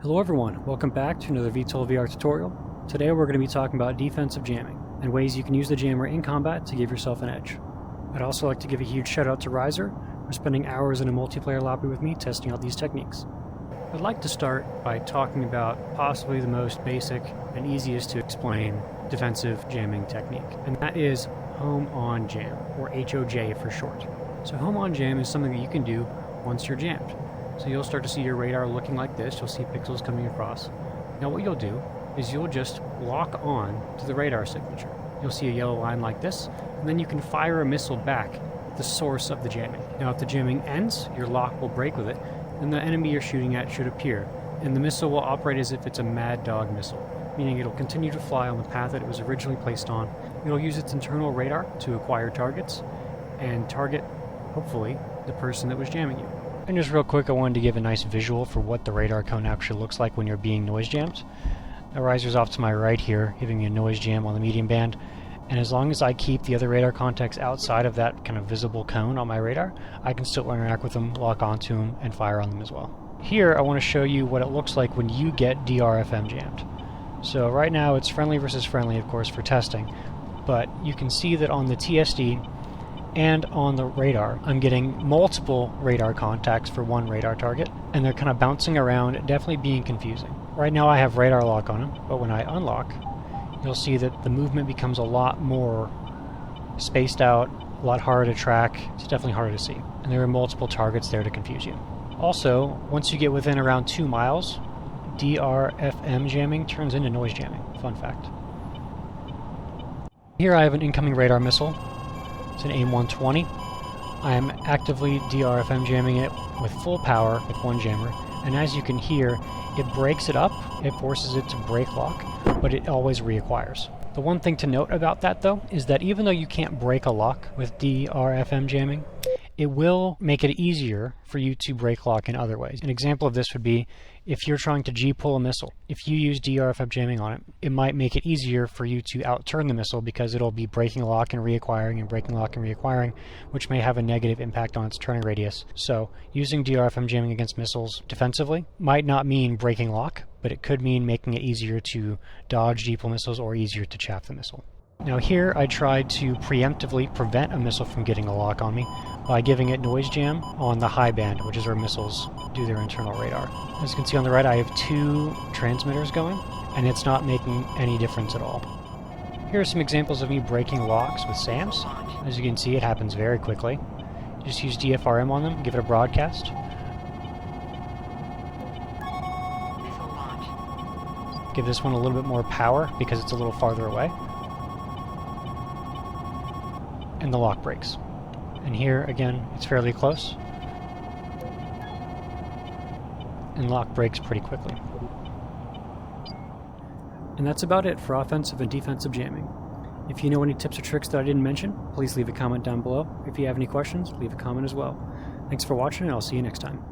Hello everyone, welcome back to another VTOL VR tutorial. Today we're going to be talking about defensive jamming, and ways you can use the jammer in combat to give yourself an edge. I'd also like to give a huge shout out to Riser for spending hours in a multiplayer lobby with me testing out these techniques. I'd like to start by talking about possibly the most basic and easiest to explain defensive jamming technique, and that is home on jam, or HOJ for short. So home on jam is something that you can do once you're jammed. So you'll start to see your radar looking like this. You'll see pixels coming across. Now what you'll do is you'll just lock on to the radar signature. You'll see a yellow line like this, and then you can fire a missile back at the source of the jamming. Now if the jamming ends, your lock will break with it, and the enemy you're shooting at should appear, and the missile will operate as if it's a mad dog missile, meaning it'll continue to fly on the path that it was originally placed on. It'll use its internal radar to acquire targets, and target, hopefully, the person that was jamming you. And just real quick, I wanted to give a nice visual for what the radar cone actually looks like when you're being noise jammed. The riser's off to my right here, giving me a noise jam on the medium band, and as long as I keep the other radar contacts outside of that kind of visible cone on my radar, I can still interact with them, lock onto them, and fire on them as well. Here I want to show you what it looks like when you get DRFM jammed. So right now it's friendly versus friendly, of course, for testing, but you can see that on the TSD and on the radar, I'm getting multiple radar contacts for one radar target, and they're kind of bouncing around, definitely being confusing. Right now I have radar lock on them, but when I unlock, you'll see that the movement becomes a lot more spaced out, a lot harder to track. It's definitely harder to see, and there are multiple targets there to confuse you. Also, once you get within around 2 miles, DRFM jamming turns into noise jamming. Fun fact. Here I have an incoming radar missile. It's an AIM-120. I am actively DRFM jamming it with full power with one jammer, and as you can hear, it breaks it up, it forces it to break lock, but it always reacquires. The one thing to note about that though is that even though you can't break a lock with DRFM jamming, it will make it easier for you to break lock in other ways. An example of this would be if you're trying to G-pull a missile. If you use DRFM jamming on it, it might make it easier for you to out-turn the missile because it'll be breaking lock and reacquiring and breaking lock and reacquiring, which may have a negative impact on its turning radius. So using DRFM jamming against missiles defensively might not mean breaking lock, but it could mean making it easier to dodge G-pull missiles or easier to chaff the missile. Now here I tried to preemptively prevent a missile from getting a lock on me by giving it noise jam on the high band, which is where missiles do their internal radar. As you can see on the right, I have 2 transmitters going, and it's not making any difference at all. Here are some examples of me breaking locks with SAMs. As you can see, it happens very quickly. Just use DFRM on them, give it a broadcast. Give this one a little bit more power because it's a little farther away. And the lock breaks. And here, again, it's fairly close. And lock breaks pretty quickly. And that's about it for offensive and defensive jamming. If you know any tips or tricks that I didn't mention, please leave a comment down below. If you have any questions, leave a comment as well. Thanks for watching, and I'll see you next time.